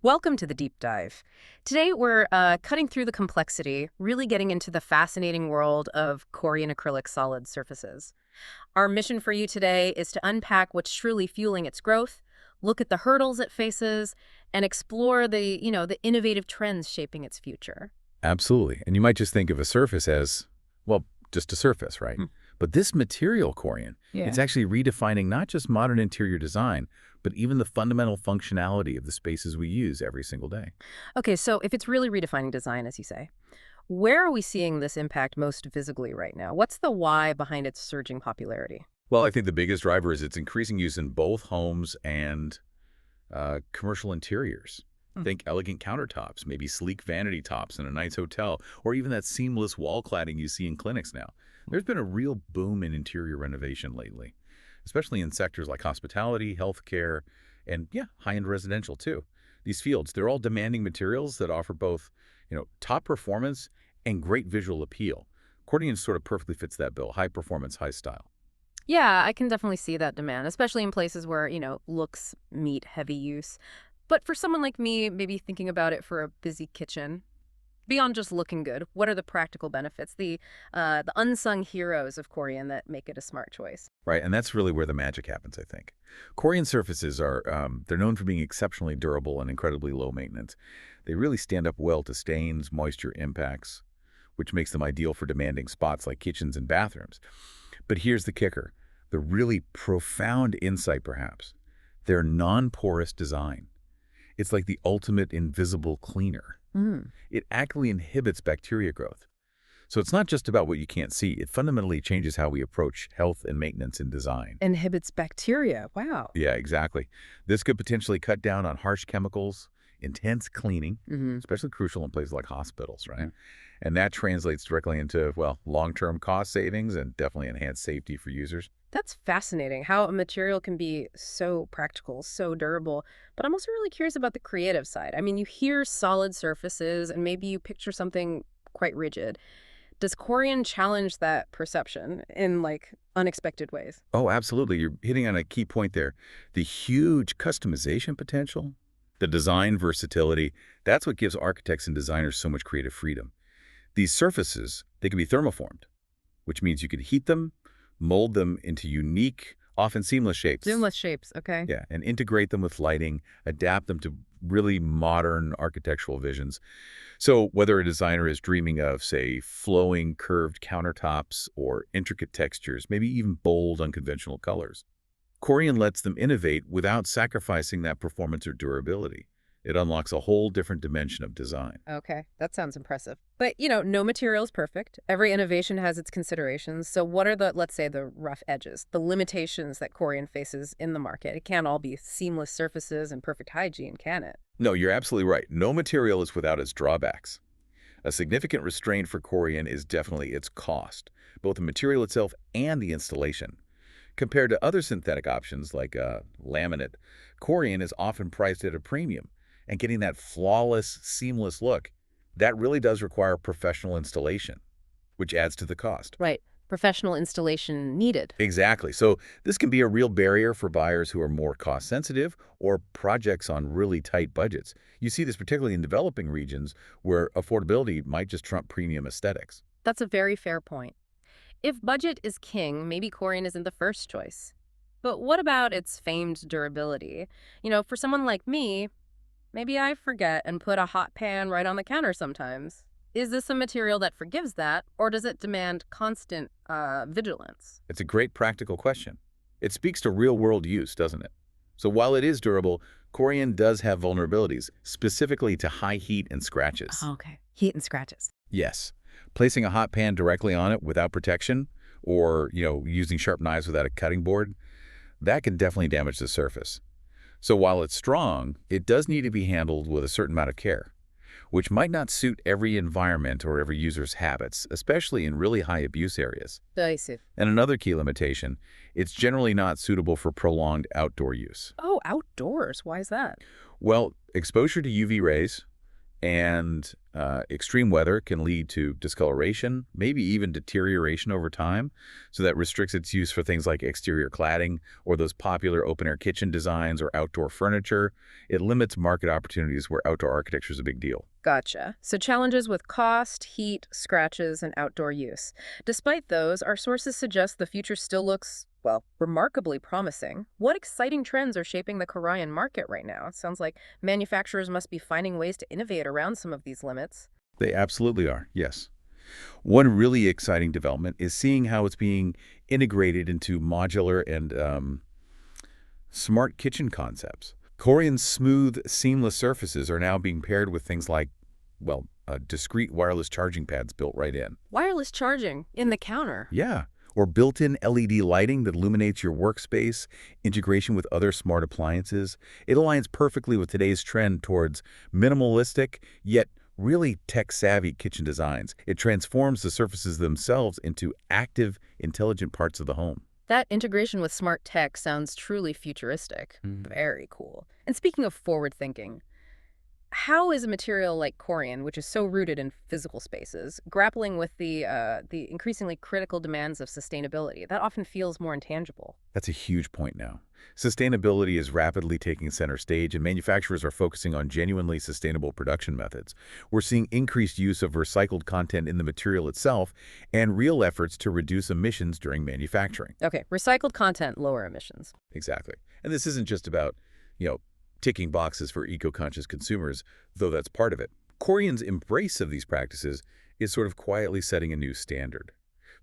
Welcome to the deep dive. Today we're cutting through the complexity, really getting into the fascinating world of Corian acrylic solid surfaces. Our mission for you today is to unpack what's truly fueling its growth, look at the hurdles it faces, and explore the innovative trends shaping its future. Absolutely. And you might just think of a surface as, well, just a surface, right? Hmm. But this material, Corian, Yeah. it's actually redefining not just modern interior design, but even the fundamental functionality of the spaces we use every single day. Okay, so if it's really redefining design, as you say, where are we seeing this impact most visibly right now? What's the why behind its surging popularity? Well, I think the biggest driver is its increasing use in both homes and commercial interiors. Hmm. Think elegant countertops, maybe sleek vanity tops in a nice hotel, or even that seamless wall cladding you see in clinics now. There's been a real boom in interior renovation lately, especially in sectors like hospitality, healthcare, and yeah, high-end residential too. These fields, they're all demanding materials that offer both, top performance and great visual appeal. Accordion sort of perfectly fits that bill, high performance, high style. Yeah, I can definitely see that demand, especially in places where, looks meet heavy use. But for someone like me, maybe thinking about it for a busy kitchen, beyond just looking good, what are the practical benefits, the unsung heroes of Corian that make it a smart choice? Right, and that's really where the magic happens, I think. Corian surfaces are, they're known for being exceptionally durable and incredibly low maintenance. They really stand up well to stains, moisture impacts, which makes them ideal for demanding spots like kitchens and bathrooms. But here's the kicker, the really profound insight perhaps. Their non-porous design. It's like the ultimate invisible cleaner. Mm. It actively inhibits bacteria growth. So it's not just about what you can't see. It fundamentally changes how we approach health and maintenance in design. Inhibits bacteria. Wow. Yeah, exactly. This could potentially cut down on harsh chemicals, intense cleaning, Hmm. especially crucial in places like hospitals, right? And that translates directly into, well, long-term cost savings and definitely enhanced safety for users. That's fascinating how a material can be so practical, so durable. But I'm also really curious about the creative side. I mean, you hear solid surfaces and maybe you picture something quite rigid. Does Corian challenge that perception in unexpected ways? Oh, absolutely. You're hitting on a key point there. The huge customization potential, the design versatility, that's what gives architects and designers so much creative freedom. These surfaces, they can be thermoformed, which means you can heat them, mold them into unique, often seamless shapes. Zoomless shapes, okay. Yeah, and integrate them with lighting, adapt them to really modern architectural visions. So whether a designer is dreaming of, say, flowing curved countertops or intricate textures, maybe even bold, unconventional colors, Corian lets them innovate without sacrificing that performance or durability. It unlocks a whole different dimension of design. Okay, that sounds impressive. But, no material is perfect. Every innovation has its considerations. So what are let's say, the rough edges, the limitations that Corian faces in the market? It can't all be seamless surfaces and perfect hygiene, can it? No, you're absolutely right. No material is without its drawbacks. A significant restraint for Corian is definitely its cost, both the material itself and the installation. Compared to other synthetic options like laminate, Corian is often priced at a premium, and getting that flawless, seamless look, that really does require professional installation, which adds to the cost. Right. Professional installation needed. Exactly. So this can be a real barrier for buyers who are more cost sensitive or projects on really tight budgets. You see this particularly in developing regions where affordability might just trump premium aesthetics. That's a very fair point. If budget is king, maybe Corian isn't the first choice. But what about its famed durability? For someone like me, maybe I forget and put a hot pan right on the counter sometimes. Is this a material that forgives that, or does it demand constant vigilance? It's a great practical question. It speaks to real-world use, doesn't it? So while it is durable, Corian does have vulnerabilities, specifically to high heat and scratches. Okay. Heat and scratches. Yes, placing a hot pan directly on it without protection, or using sharp knives without a cutting board, that can definitely damage the surface. So while it's strong, it does need to be handled with a certain amount of care, which might not suit every environment or every user's habits, especially in really high abuse areas. I see. And another key limitation, it's generally not suitable for prolonged outdoor use. Oh, outdoors. Why is that? Well, exposure to UV rays, And extreme weather can lead to discoloration, maybe even deterioration over time. So that restricts its use for things like exterior cladding or those popular open-air kitchen designs or outdoor furniture. It limits market opportunities where outdoor architecture is a big deal. Gotcha. So challenges with cost, heat, scratches, and outdoor use. Despite those, our sources suggest the future still looks, well, remarkably promising. What exciting trends are shaping the Korean market right now? It sounds like manufacturers must be finding ways to innovate around some of these limits. They absolutely are, yes. One really exciting development is seeing how it's being integrated into modular and smart kitchen concepts. Corian's smooth, seamless surfaces are now being paired with things like, well, discrete wireless charging pads built right in. Wireless charging in the counter. Yeah, or built-in LED lighting that illuminates your workspace, integration with other smart appliances. It aligns perfectly with today's trend towards minimalistic, yet really tech-savvy kitchen designs. It transforms the surfaces themselves into active, intelligent parts of the home. That integration with smart tech sounds truly futuristic. Very cool. And speaking of forward thinking, how is a material like Corian, which is so rooted in physical spaces, grappling with the increasingly critical demands of sustainability? That often feels more intangible. That's a huge point now. Sustainability is rapidly taking center stage, and manufacturers are focusing on genuinely sustainable production methods. We're seeing increased use of recycled content in the material itself and real efforts to reduce emissions during manufacturing. Okay, recycled content, lower emissions. Exactly. And this isn't just about, you know, ticking boxes for eco-conscious consumers, though that's part of it. Corian's embrace of these practices is sort of quietly setting a new standard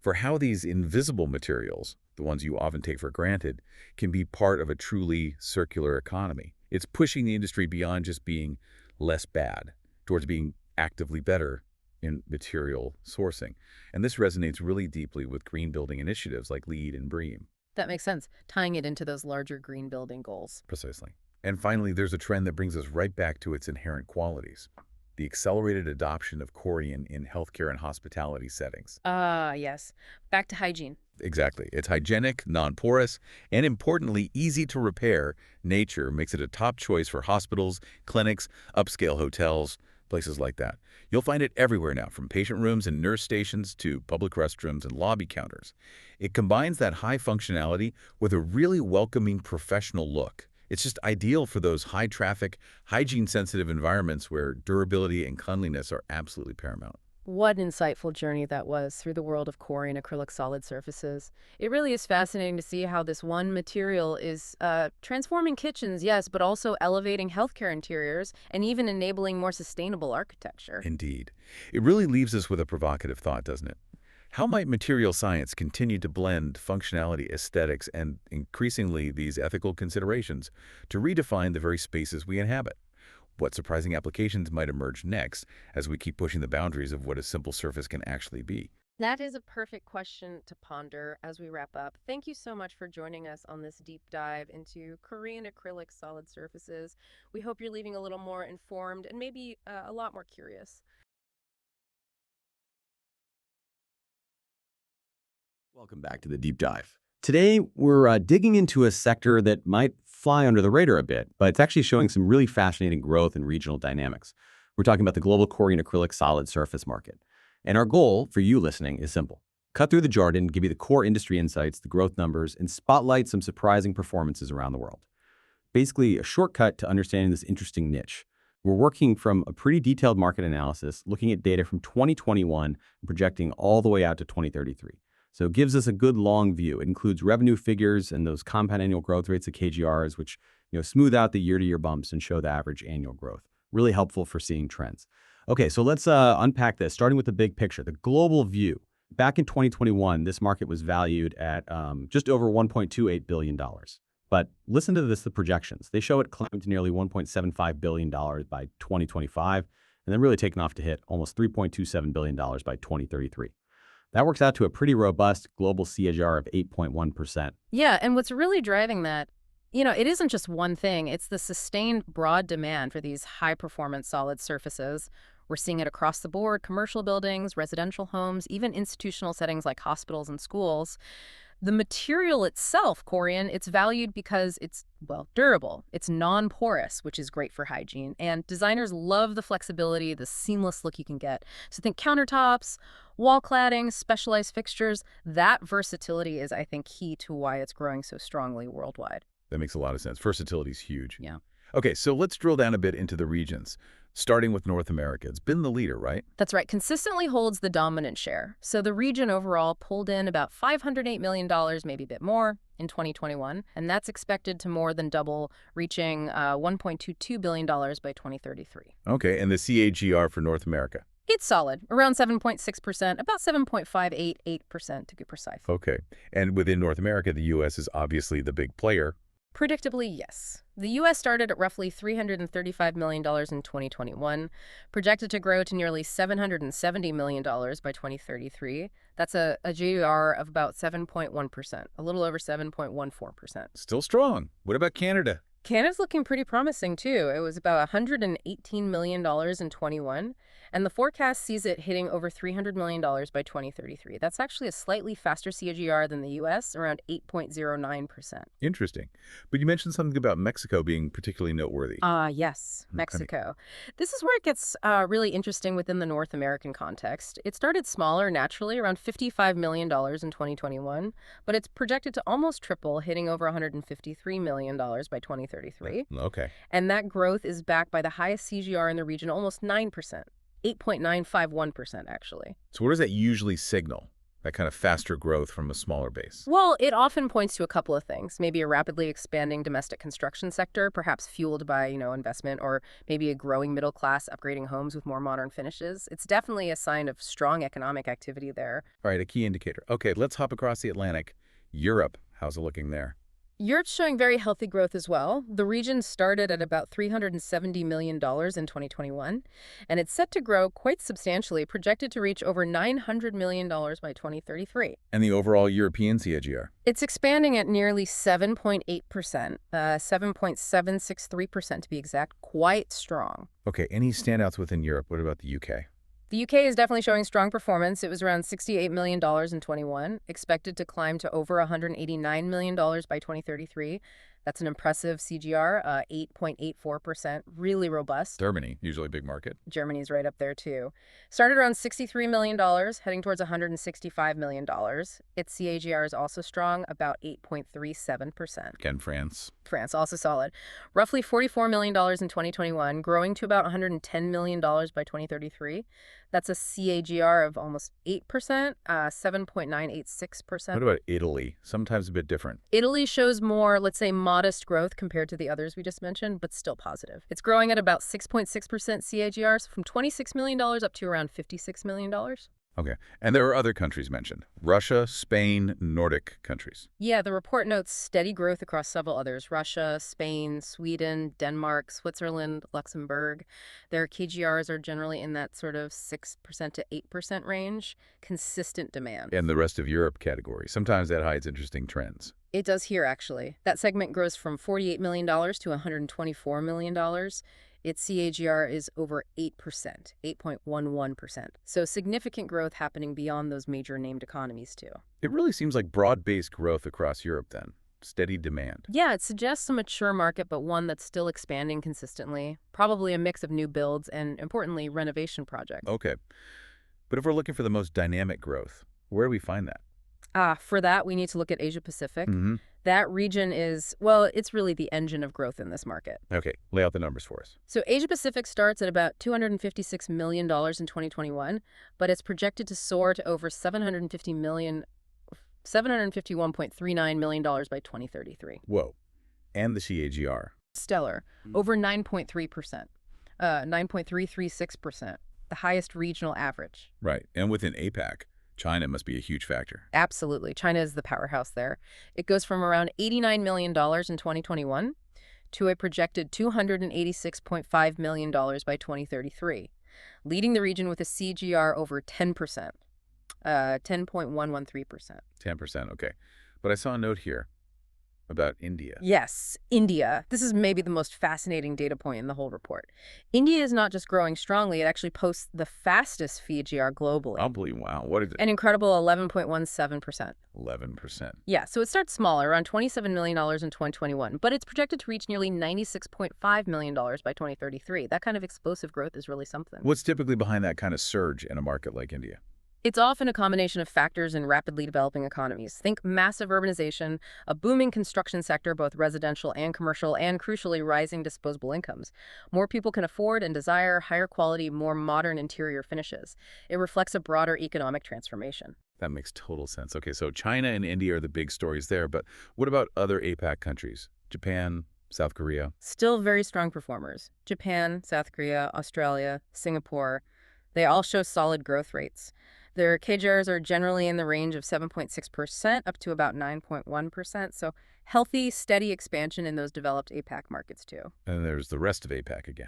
for how these invisible materials, the ones you often take for granted, can be part of a truly circular economy. It's pushing the industry beyond just being less bad towards being actively better in material sourcing. And this resonates really deeply with green building initiatives like LEED and BREEAM. That makes sense, tying it into those larger green building goals. Precisely. And finally, there's a trend that brings us right back to its inherent qualities: the accelerated adoption of Corian in healthcare and hospitality settings. Ah, yes. Back to hygiene. Exactly. It's hygienic, non-porous, and importantly, easy to repair. Nature makes it a top choice for hospitals, clinics, upscale hotels, places like that. You'll find it everywhere now, from patient rooms and nurse stations to public restrooms and lobby counters. It combines that high functionality with a really welcoming professional look. It's just ideal for those high-traffic, hygiene-sensitive environments where durability and cleanliness are absolutely paramount. What an insightful journey that was through the world of Corian acrylic solid surfaces. It really is fascinating to see how this one material is transforming kitchens, yes, but also elevating healthcare interiors and even enabling more sustainable architecture. Indeed. It really leaves us with a provocative thought, doesn't it? How might material science continue to blend functionality, aesthetics, and increasingly these ethical considerations to redefine the very spaces we inhabit? What surprising applications might emerge next as we keep pushing the boundaries of what a simple surface can actually be? That is a perfect question to ponder as we wrap up. Thank you so much for joining us on this deep dive into Korean acrylic solid surfaces. We hope you're leaving a little more informed and maybe a lot more curious. Welcome back to the deep dive. Today, we're digging into a sector that might fly under the radar a bit, but it's actually showing some really fascinating growth and regional dynamics. We're talking about the global Corian acrylic solid surface market. And our goal for you listening is simple: cut through the jargon, give you the core industry insights, the growth numbers, and spotlight some surprising performances around the world. Basically, a shortcut to understanding this interesting niche. We're working from a pretty detailed market analysis, looking at data from 2021 and projecting all the way out to 2033. So it gives us a good long view. It includes revenue figures and those compound annual growth rates, the CAGRs, which smooth out the year-to-year bumps and show the average annual growth. Really helpful for seeing trends. Okay, so let's unpack this, starting with the big picture, the global view. Back in 2021, this market was valued at just over $1.28 billion. But listen to this, the projections. They show it climbing to nearly $1.75 billion by 2025, and then really taking off to hit almost $3.27 billion by 2033. That works out to a pretty robust global CAGR of 8.1%. Yeah, and what's really driving that, it isn't just one thing. It's the sustained broad demand for these high-performance solid surfaces. We're seeing it across the board: commercial buildings, residential homes, even institutional settings like hospitals and schools. The material itself, Corian, it's valued because it's, well, durable. It's non-porous, which is great for hygiene. And designers love the flexibility, the seamless look you can get. So think countertops, wall cladding, specialized fixtures. That versatility is, I think, key to why it's growing so strongly worldwide. That makes a lot of sense. Versatility is huge. Yeah. Okay, so let's drill down a bit into the regions, starting with North America. It's been the leader, right? That's right, consistently holds the dominant share. So the region overall pulled in about $508 million, maybe a bit more, in 2021, and that's expected to more than double, reaching $1.22 billion by 2033. Okay, and the CAGR for North America? It's solid, around 7.6%, about 7.588% to be precise. Okay, and within North America, the U.S. is obviously the big player. Predictably, yes. The U.S. started at roughly $335 million in 2021, projected to grow to nearly $770 million by 2033. That's a GDR of about 7.1%, a little over 7.14%. Still strong. What about Canada? Canada's looking pretty promising, too. It was about $118 million in 21, and the forecast sees it hitting over $300 million by 2033. That's actually a slightly faster CAGR than the U.S., around 8.09%. Interesting. But you mentioned something about Mexico being particularly noteworthy. Yes, Okay. Mexico. This is where it gets really interesting within the North American context. It started smaller, naturally, around $55 million in 2021, but it's projected to almost triple, hitting over $153 million by 2033. Okay. And that growth is backed by the highest CGR in the region, almost 9%, 8.951% actually. So what does that usually signal, that kind of faster growth from a smaller base? Well, it often points to a couple of things. Maybe a rapidly expanding domestic construction sector, perhaps fueled by, investment, or maybe a growing middle class upgrading homes with more modern finishes. It's definitely a sign of strong economic activity there. All right, a key indicator. Okay, let's hop across the Atlantic. Europe, how's it looking there? Europe's showing very healthy growth as well. The region started at about $370 million in 2021, and it's set to grow quite substantially, projected to reach over $900 million by 2033. And the overall European CAGR? It's expanding at nearly 7.8%, 7.763% to be exact, quite strong. Okay, any standouts within Europe? What about the UK? The UK is definitely showing strong performance. It was around $68 million in 21, expected to climb to over $189 million by 2033. That's an impressive CGR, 8.84%, really robust. Germany, usually a big market. Germany's right up there, too. Started around $63 million, heading towards $165 million. Its CAGR is also strong, about 8.37%. Again, France. France, also solid. Roughly $44 million in 2021, growing to about $110 million by 2033. That's a CAGR of almost 8%, 7.986%. What about Italy? Sometimes a bit different. Italy shows more, let's say, modest growth compared to the others we just mentioned, but still positive. It's growing at about 6.6% CAGRs, from $26 million up to around $56 million. Okay, and there are other countries mentioned. Russia, Spain, Nordic countries. Yeah, the report notes steady growth across several others: Russia, Spain, Sweden, Denmark, Switzerland, Luxembourg. Their KGRs are generally in that sort of 6% to 8% range. Consistent demand. And the rest of Europe category. Sometimes that hides interesting trends. It does here, actually. That segment grows from $48 million to $124 million. Its CAGR is over 8%, 8.11%. So significant growth happening beyond those major named economies, too. It really seems like broad-based growth across Europe then. Steady demand. Yeah, it suggests a mature market, but one that's still expanding consistently. Probably a mix of new builds and, importantly, renovation projects. Okay. But if we're looking for the most dynamic growth, where do we find that? For that, we need to look at Asia Pacific. Mm-hmm. That region is, well, it's really the engine of growth in this market. Okay, lay out the numbers for us. So Asia Pacific starts at about $256 million in 2021, but it's projected to soar to over $751.39 million by 2033. Whoa. And the CAGR. Stellar, over 9.3%, 9.336%, the highest regional average. Right, and within APAC, China must be a huge factor. Absolutely. China is the powerhouse there. It goes from around $89 million in 2021 to a projected $286.5 million by 2033, leading the region with a CGR over 10%, 10.113%. 10%, okay. But I saw a note here. about India. Yes, India. This is maybe the most fascinating data point in the whole report. India is not just growing strongly, it actually posts the fastest CAGR globally. Unbelievable. Wow. What is it? An incredible 11.17%. 11%. Yeah, so it starts smaller, around $27 million in 2021, but it's projected to reach nearly $96.5 million by 2033. That kind of explosive growth is really something. What's typically behind that kind of surge in a market like India? It's often a combination of factors in rapidly developing economies. Think massive urbanization, a booming construction sector, both residential and commercial, and crucially, rising disposable incomes. More people can afford and desire higher quality, more modern interior finishes. It reflects a broader economic transformation. That makes total sense. Okay, so China and India are the big stories there, but what about other APAC countries? Japan, South Korea? Still very strong performers. Japan, South Korea, Australia, Singapore, they all show solid growth rates. Their CAGRs are generally in the range of 7.6% up to about 9.1%, so healthy, steady expansion in those developed APAC markets too. And there's the rest of APAC again.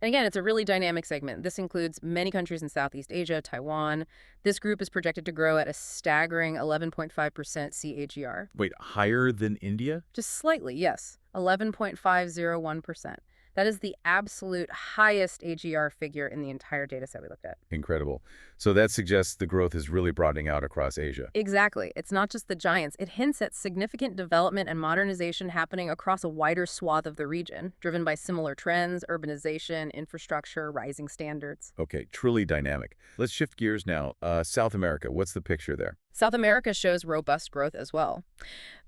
And again, it's a really dynamic segment. This includes many countries in Southeast Asia, Taiwan. This group is projected to grow at a staggering 11.5% CAGR. Wait, higher than India? Just slightly, yes, 11.501%. That is the absolute highest AGR figure in the entire data set we looked at. Incredible. So that suggests the growth is really broadening out across Asia. Exactly. It's not just the giants. It hints at significant development and modernization happening across a wider swath of the region, driven by similar trends, urbanization, infrastructure, rising standards. Okay, truly dynamic. Let's shift gears now. South America, what's the picture there? South America shows robust growth as well.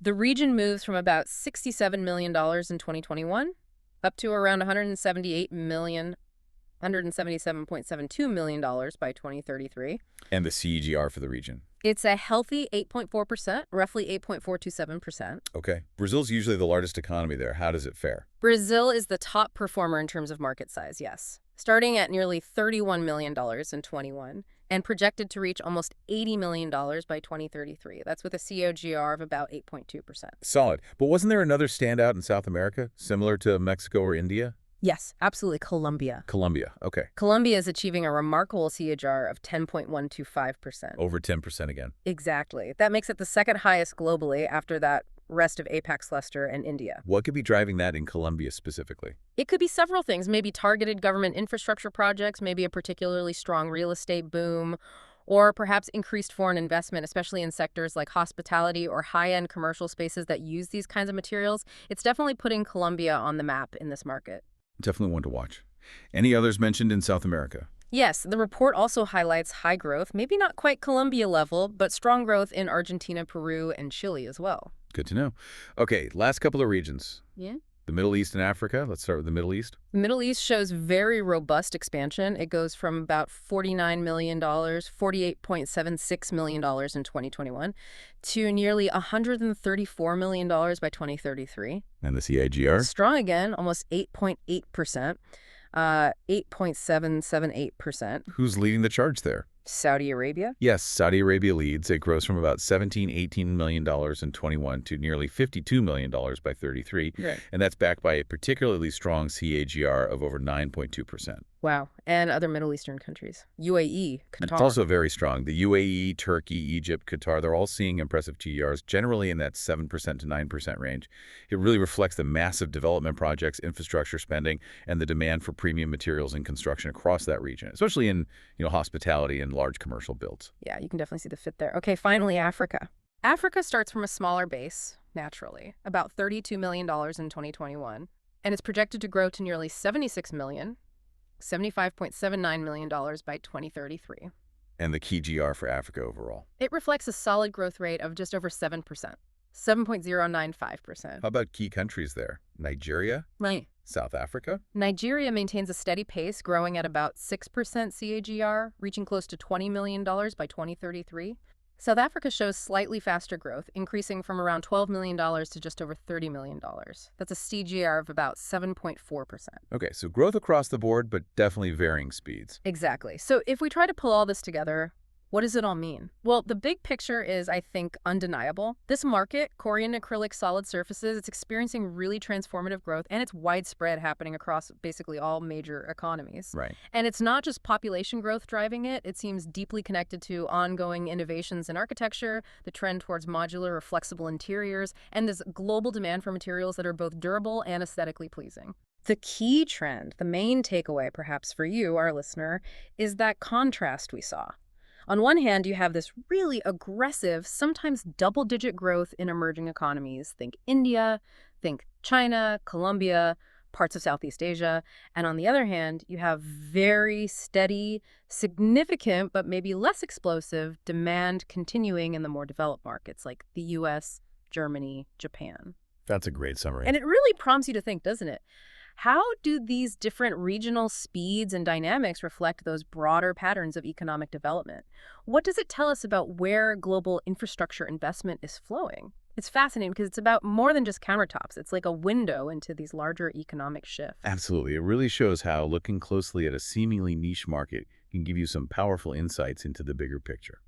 The region moves from about $67 million in 2021 up to around $177.72 million by 2033. And the CAGR for the region? It's a healthy 8.4%, roughly 8.427%. Okay. Brazil's usually the largest economy there. How does it fare? Brazil is the top performer in terms of market size, yes. Starting at nearly $31 million in 21 and projected to reach almost $80 million by 2033. That's with a CAGR of about 8.2%. Solid. But wasn't there another standout in South America, similar to Mexico or India? Yes, absolutely. Colombia. Colombia. Okay. Colombia is achieving a remarkable CAGR of 10.125%. Over 10% again. Exactly. That makes it the second highest globally after that rest of APAC's cluster and India. What could be driving that in Colombia specifically? It could be several things, maybe targeted government infrastructure projects, maybe a particularly strong real estate boom, or perhaps increased foreign investment, especially in sectors like hospitality or high-end commercial spaces that use these kinds of materials. It's definitely putting Colombia on the map in this market. Definitely one to watch. Any others mentioned in South America? Yes, the report also highlights high growth, maybe not quite Colombia level, but strong growth in Argentina, Peru, and Chile as well. Good to know. Okay, last couple of regions. Yeah. The Middle East and Africa. Let's start with the Middle East. The Middle East shows very robust expansion. It goes from about $49 million, $48.76 million in 2021 to nearly $134 million by 2033. And the CAGR? Strong again, almost 8.8%, 8.778%. Who's leading the charge there? Saudi Arabia? Yes, Saudi Arabia leads. It grows from about $18 million in 21 to nearly $52 million by 33. Right. And that's backed by a particularly strong CAGR of over 9.2%. Wow. And other Middle Eastern countries. UAE, And Qatar. it's also very strong. The UAE, Turkey, Egypt, Qatar, they're all seeing impressive TERs, generally in that 7% to 9% range. It really reflects the massive development projects, infrastructure spending, and the demand for premium materials and construction across that region, especially in, hospitality and large commercial builds. Yeah, you can definitely see the fit there. Okay, finally, Africa. Africa starts from a smaller base, naturally, about $32 million in 2021, and it's projected to grow to nearly $76 million, $75.79 million by 2033. And the key GR for Africa overall. It reflects a solid growth rate of just over 7%, 7.095%. How about key countries there? Nigeria? Right. South Africa? Nigeria maintains a steady pace, growing at about 6% CAGR, reaching close to $20 million by 2033. South Africa shows slightly faster growth, increasing from around $12 million to just over $30 million. That's a CAGR of about 7.4%. Okay, so growth across the board, but definitely varying speeds. Exactly. So if we try to pull all this together, What does it all mean? Well, the big picture is, I think, undeniable. This market, Corian acrylic solid surfaces, it's experiencing really transformative growth, and it's widespread, happening across basically all major economies. Right. And it's not just population growth driving it. It seems deeply connected to ongoing innovations in architecture, the trend towards modular or flexible interiors, and this global demand for materials that are both durable and aesthetically pleasing. The key trend, the main takeaway perhaps for you, our listener, is that contrast we saw. On one hand, you have this really aggressive, sometimes double-digit growth in emerging economies. Think India, think China, Colombia, parts of Southeast Asia. And on the other hand, you have very steady, significant, but maybe less explosive demand continuing in the more developed markets like the US, Germany, Japan. That's a great summary. And it really prompts you to think, doesn't it? How do these different regional speeds and dynamics reflect those broader patterns of economic development? What does it tell us about where global infrastructure investment is flowing? It's fascinating because it's about more than just countertops. It's like a window into these larger economic shifts. Absolutely. It really shows how looking closely at a seemingly niche market can give you some powerful insights into the bigger picture.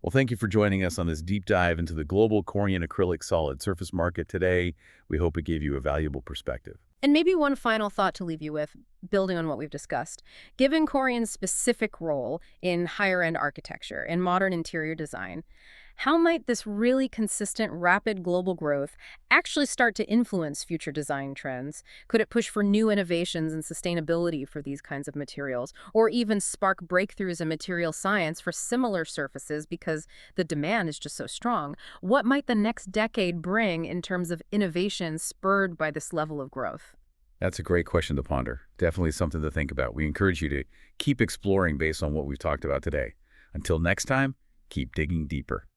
Well, thank you for joining us on this deep dive into the global Corian acrylic solid surface market today. We hope it gave you a valuable perspective. And maybe one final thought to leave you with, building on what we've discussed. Given Corian's specific role in higher-end architecture and modern interior design, how might this really consistent, rapid global growth actually start to influence future design trends? Could it push for new innovations and sustainability for these kinds of materials, or even spark breakthroughs in material science for similar surfaces because the demand is just so strong? What might the next decade bring in terms of innovation spurred by this level of growth? That's a great question to ponder. Definitely something to think about. We encourage you to keep exploring based on what we've talked about today. Until next time, keep digging deeper.